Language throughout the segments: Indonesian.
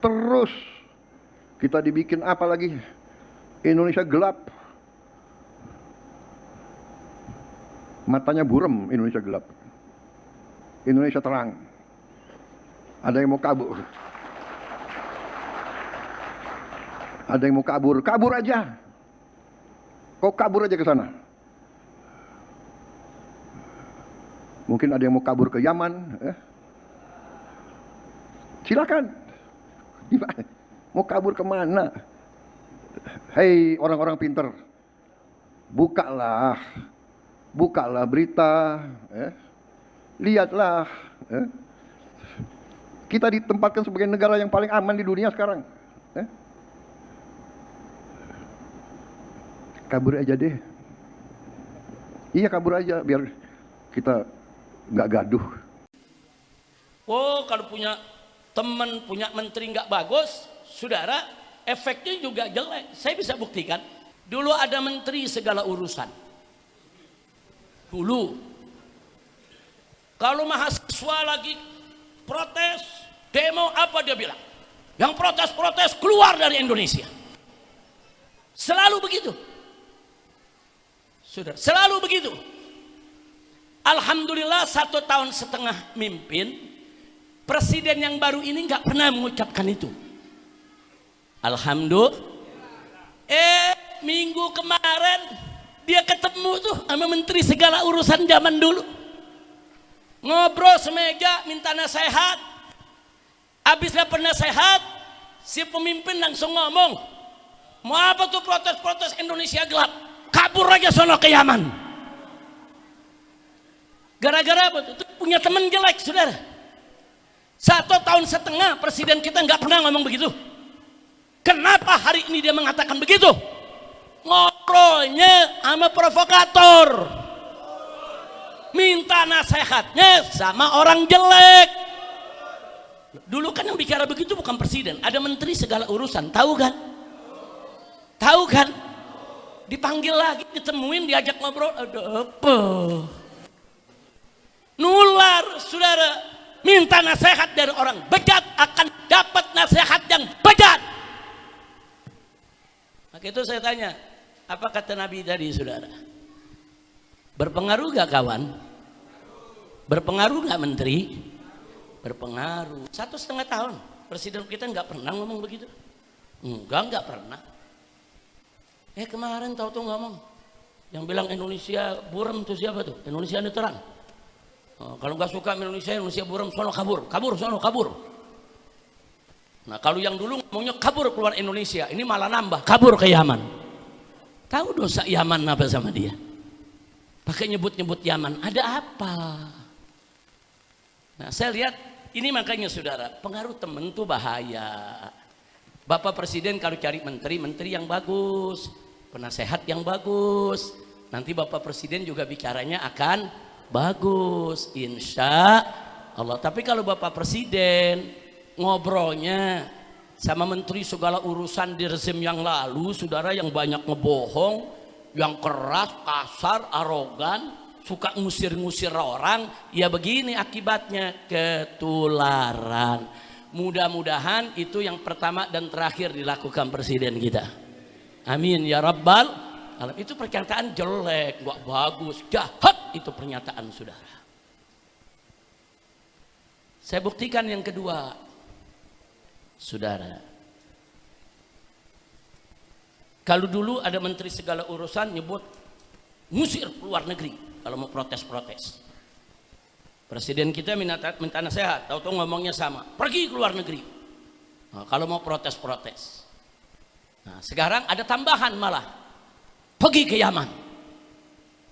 Terus kita dibikin apa lagi? Indonesia gelap. Matanya buram, Indonesia gelap. Indonesia terang. Ada yang mau kabur. Ada yang mau kabur. Kabur aja. Kok kabur aja ke sana? Mungkin ada yang mau kabur ke Yaman. Silakan. Mau kabur kemana? Hei orang-orang pinter, bukalah berita, lihatlah. Kita ditempatkan sebagai negara yang paling aman di dunia sekarang. Kabur aja deh. Iya, kabur aja biar kita nggak gaduh. Oh, kalau punya teman, punya menteri nggak bagus, saudara, efeknya juga jelek. Saya bisa buktikan. Dulu ada menteri segala urusan. Dulu, kalau mahasiswa lagi protes, demo, apa dia bilang? Yang protes-protes keluar dari Indonesia. Selalu begitu. Saudara, selalu begitu. Alhamdulillah 1,5 tahun mimpin, presiden yang baru ini nggak pernah mengucapkan itu. Alhamdulillah. Minggu kemarin dia ketemu tuh sama menteri segala urusan zaman dulu. Ngobrol semeja, minta nasihat. Habis dapat nasihat, si pemimpin langsung ngomong, mau apa tuh protes-protes Indonesia gelap? Kabur aja sono ke Yaman. Gara-gara apa tuh? Punya teman jelek, saudara. 1,5 tahun presiden kita nggak pernah ngomong begitu. Kenapa hari ini dia mengatakan begitu? Ngobrolnya sama provokator, minta nasihatnya sama orang jelek. Dulu kan yang bicara begitu bukan presiden, ada menteri segala urusan, tahu kan? Tahu kan? Dipanggil lagi, ditemuin, diajak ngobrol, ada apa? Nular, saudara. Minta nasihat dari orang bejat akan dapat nasihat yang bejat. Maka itu saya tanya, apa kata Nabi tadi, saudara? Berpengaruh gak kawan? Berpengaruh gak menteri? Berpengaruh. 1,5 tahun presiden kita nggak pernah ngomong begitu. Nggak pernah. Kemarin tahu ngomong, yang bilang Indonesia buram tuh siapa tuh? Indonesia ini terang. Kalau nggak suka Indonesia buram, sono kabur, sono kabur. Nah, kalau yang dulu ngomongnya kabur keluar Indonesia, ini malah nambah, kabur ke Yaman. Tahu dosa Yaman apa sama dia? Pakai nyebut-nyebut Yaman, ada apa? Nah, saya lihat ini makanya saudara, pengaruh temen tuh bahaya. Bapak Presiden kalau cari menteri yang bagus, penasehat yang bagus, nanti Bapak Presiden juga bicaranya akan bagus, insya Allah. Tapi kalau Bapak Presiden ngobrolnya sama menteri segala urusan di rezim yang lalu, saudara, yang banyak ngebohong, yang keras, kasar, arogan, suka ngusir-ngusir orang, ya begini akibatnya, ketularan. Mudah-mudahan itu yang pertama dan terakhir dilakukan presiden kita. Amin ya rabbal alamin. Itu pernyataan jelek, gak bagus, jahat itu pernyataan, saudara. Saya buktikan yang kedua, saudara. Kalau dulu ada menteri segala urusan nyebut ngusir keluar negeri kalau mau protes-protes. Presiden kita minta nasihat, tahu-tahu ngomongnya sama, pergi ke luar negeri. Nah, kalau mau protes-protes. Nah, sekarang ada tambahan malah, pergi ke Yaman.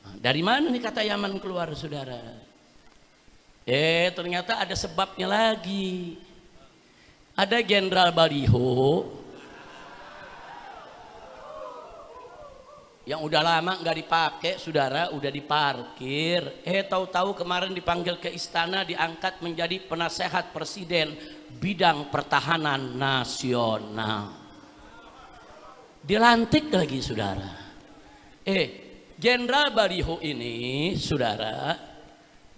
Nah, dari mana nih kata Yaman keluar, saudara? Ternyata ada sebabnya lagi. Ada Jenderal Baliho yang udah lama nggak dipakai, saudara, udah diparkir. Tahu-tahu kemarin dipanggil ke istana, diangkat menjadi penasehat presiden bidang pertahanan nasional. Dilantik lagi, saudara. Jenderal Baliho ini, saudara,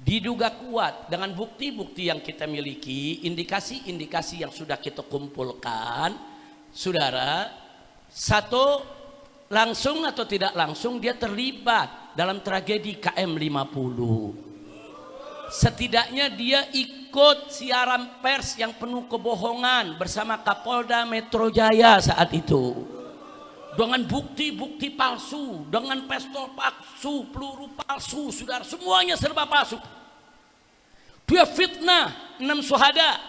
diduga kuat dengan bukti-bukti yang kita miliki, indikasi-indikasi yang sudah kita kumpulkan, saudara, satu, langsung atau tidak langsung dia terlibat dalam tragedi KM 50. Setidaknya dia ikut siaran pers yang penuh kebohongan bersama Kapolda Metro Jaya saat itu. Dengan bukti-bukti palsu, dengan pistol palsu, peluru palsu, saudara, semuanya serba palsu. Dia fitnah 6 syuhada.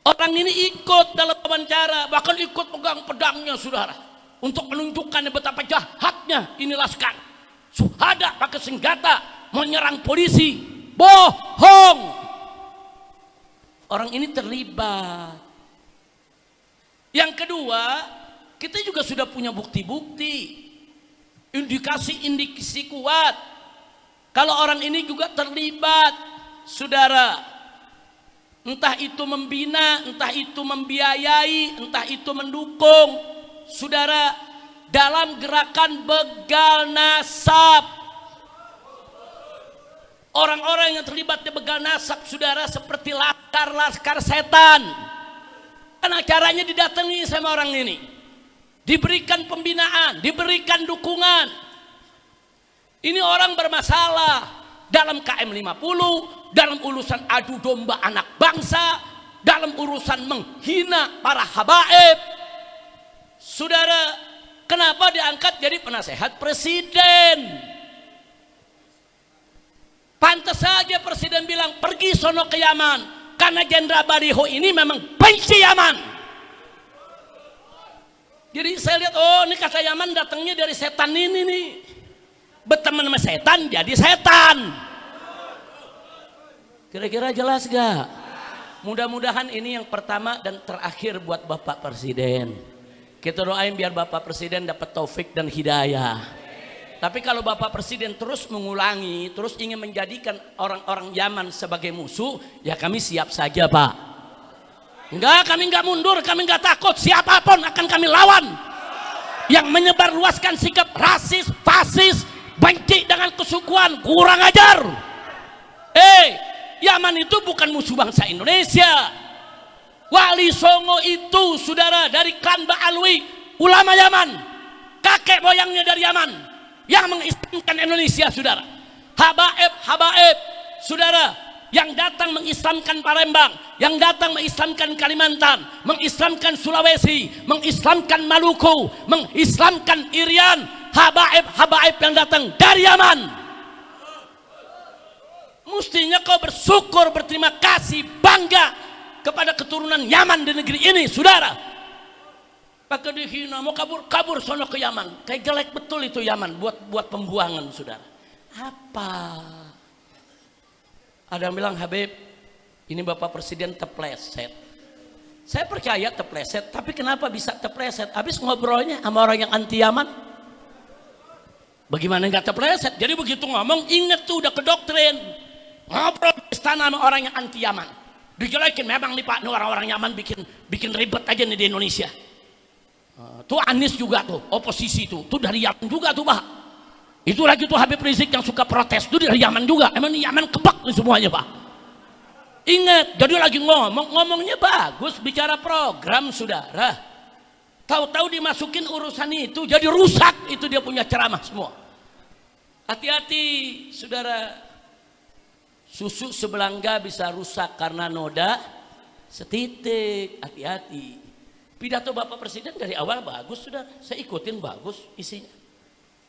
Orang ini ikut dalam wawancara, bahkan ikut pegang pedangnya, saudara, untuk menunjukkan betapa jahatnya ini laskar. Syuhada pakai senjata menyerang polisi, bohong. Orang ini terlibat. Yang kedua, kita juga sudah punya bukti-bukti, indikasi-indikasi kuat kalau orang ini juga terlibat, saudara, entah itu membina, entah itu membiayai, entah itu mendukung, saudara, dalam gerakan begal nasab. Orang-orang yang terlibat di begal nasab, saudara, seperti laskar-laskar setan. Kan acaranya didatangi sama orang ini, diberikan pembinaan, diberikan dukungan. Ini orang bermasalah dalam KM 50, dalam urusan adu domba anak bangsa, dalam urusan menghina para habaib. Saudara, kenapa diangkat jadi penasehat presiden? Pantas saja presiden bilang pergi sono ke Yaman, karena Jenderal Bariho ini memang benci Yaman. Jadi saya lihat, oh ini kata Yaman datangnya dari setan ini nih, berteman sama setan jadi setan. Kira-kira jelas gak? Mudah-mudahan ini yang pertama dan terakhir buat Bapak Presiden. Kita doain biar Bapak Presiden dapat taufik dan hidayah. Tapi kalau Bapak Presiden terus mengulangi, terus ingin menjadikan orang-orang Yaman sebagai musuh, ya kami siap saja, Pak. Enggak, kami enggak mundur, kami enggak takut, siapapun akan kami lawan. Yang menyebarluaskan sikap rasis, fasis, benci dengan kesukuan, kurang ajar. Yaman itu bukan musuh bangsa Indonesia. Wali Songo itu, saudara, dari klan Ba'alwi, ulama Yaman, kakek moyangnya dari Yaman, yang mengislamkan Indonesia, saudara. Habaib, saudara, yang datang mengislamkan Palembang, yang datang mengislamkan Kalimantan, mengislamkan Sulawesi, mengislamkan Maluku, mengislamkan Irian, habaib yang datang dari Yaman. Mestinya kau bersyukur, berterima kasih, bangga kepada keturunan Yaman di negeri ini, saudara. Pakai dihina, mau kabur sono ke Yaman. Kayak jelek betul itu Yaman buat pembuangan, saudara. Apa? Ada yang bilang, Habib, ini Bapak Presiden terpleset. Saya percaya terpleset, tapi kenapa bisa terpleset? Habis ngobrolnya sama orang yang anti Yaman. Bagaimana nggak terpleset? Jadi begitu ngomong, inget tuh udah ke doktrin. Ngobrol di istana sama orang yang anti Yaman. Dijelekin, memang nih Pak, nih orang-orang Yaman bikin ribet aja nih di Indonesia. Tuh Anies juga tuh, oposisi tuh dari Yaman juga tuh, Pak. Itu lagi tuh Habib Rizik yang suka protes tuh dari Yaman juga. Emang Yaman kebak nih semuanya, Pak. Ingat, jadi lagi ngomongnya bagus, bicara program, saudara. Tahu-tahu dimasukin urusan itu, jadi rusak itu dia punya ceramah semua. Hati-hati, saudara. Susu sebelangga bisa rusak karena noda setitik. Hati-hati. Pidato Bapak Presiden dari awal bagus, sudah saya ikutin, bagus isinya.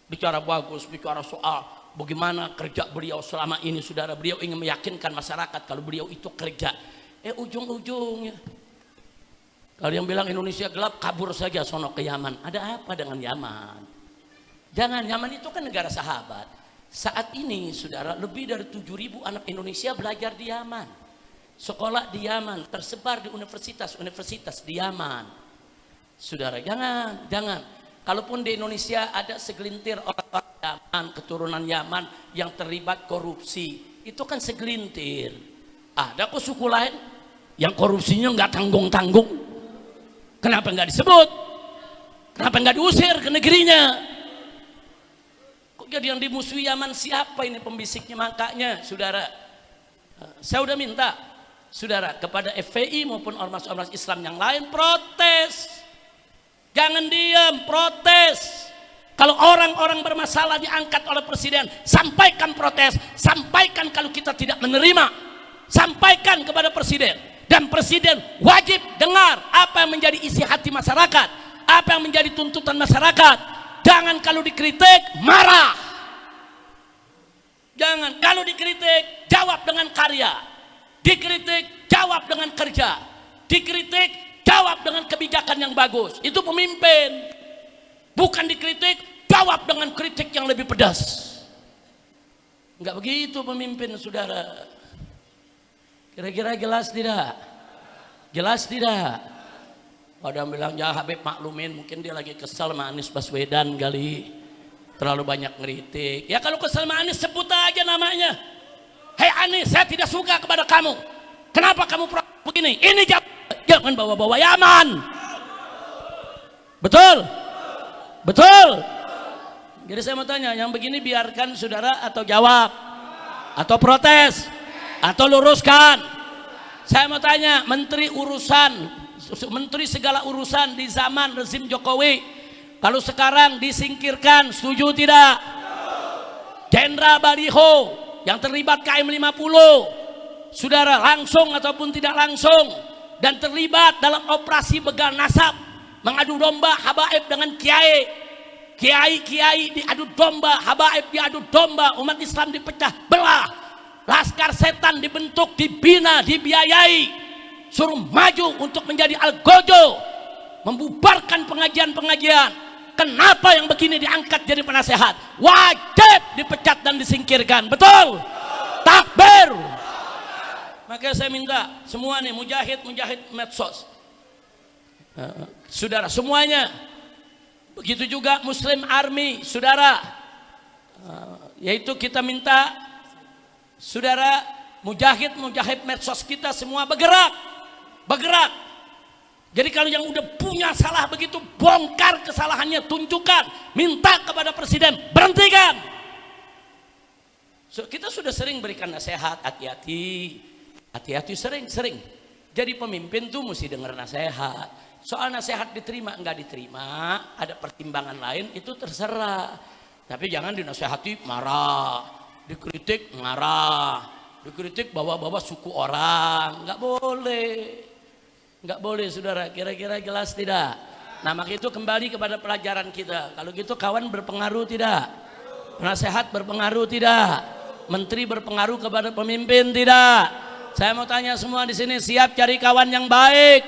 Bicara bagus, bicara soal bagaimana kerja beliau selama ini, saudara. Beliau ingin meyakinkan masyarakat kalau beliau itu kerja. Ujung-ujungnya kalau yang bilang Indonesia gelap, kabur saja sono ke Yaman. Ada apa dengan Yaman? Jangan, Yaman itu kan negara sahabat. Saat ini, saudara, lebih dari 7.000 anak Indonesia belajar di Yaman. Sekolah di Yaman, tersebar di universitas-universitas di Yaman. Saudara, jangan. Kalaupun di Indonesia ada segelintir orang Yaman, keturunan Yaman yang terlibat korupsi, itu kan segelintir. Ada kok suku lain yang korupsinya nggak tanggung-tanggung. Kenapa nggak disebut? Kenapa nggak diusir ke negerinya? Jadi yang dimusuhi Yaman siapa ini pembisiknya? Makanya saudara, saya udah minta saudara kepada FPI maupun ormas-ormas Islam yang lain protes. Jangan diam, protes. Kalau orang-orang bermasalah diangkat oleh presiden, sampaikan protes, sampaikan kalau kita tidak menerima, sampaikan kepada presiden. Dan presiden wajib dengar apa yang menjadi isi hati masyarakat, apa yang menjadi tuntutan masyarakat. Jangan kalau dikritik marah. Jangan kalau dikritik jawab dengan karya. Dikritik jawab dengan kerja. Dikritik jawab dengan kebijakan yang bagus. Itu pemimpin. Bukan dikritik jawab dengan kritik yang lebih pedas. Enggak begitu pemimpin saudara. Kira-kira jelas tidak? Jelas tidak? Ada yang bilang ya Habib maklumin, mungkin dia lagi kesal sama Anies Baswedan kali, terlalu banyak ngeritik. Ya kalau kesal sama Anies sebut aja namanya. Hei Anies, saya tidak suka kepada kamu. Kenapa kamu begini? Ini jangan bawa-bawa Yaman. Betul? Betul? Jadi saya mau tanya, yang begini biarkan saudara atau jawab? Atau protes? Atau luruskan? Saya mau tanya, menteri segala urusan di zaman rezim Jokowi, kalau sekarang disingkirkan, setuju tidak? Jenderal Baliho yang terlibat KM 50, saudara langsung ataupun tidak langsung, dan terlibat dalam operasi begal nasab, mengadu domba habaib dengan kiai. Kiai diadu domba, habaib diadu domba, umat Islam dipecah belah, laskar setan dibentuk, dibina, dibiayai, suruh maju untuk menjadi algojo, membubarkan pengajian-pengajian. Kenapa yang begini diangkat jadi penasehat? Wajib dipecat dan disingkirkan. Betul? Takbir. Makanya saya minta semua nih mujahid medsos, saudara semuanya. Begitu juga Muslim Army, saudara. Yaitu kita minta saudara mujahid medsos kita semua bergerak. Jadi kalau yang udah punya salah begitu, bongkar kesalahannya, tunjukkan, minta kepada presiden, berhentikan. Kita sudah sering berikan nasihat, hati-hati sering. Jadi pemimpin tuh mesti dengar nasihat. Soal nasihat diterima enggak diterima, ada pertimbangan lain, itu terserah. Tapi jangan dinasehati marah, dikritik marah, dikritik bawa-bawa suku orang, enggak boleh saudara. Kira-kira jelas tidak? Nah maka itu kembali kepada pelajaran kita. Kalau gitu kawan berpengaruh tidak? Penasehat berpengaruh tidak? Menteri berpengaruh kepada pemimpin tidak? Saya mau tanya semua di sini, siap cari kawan yang baik?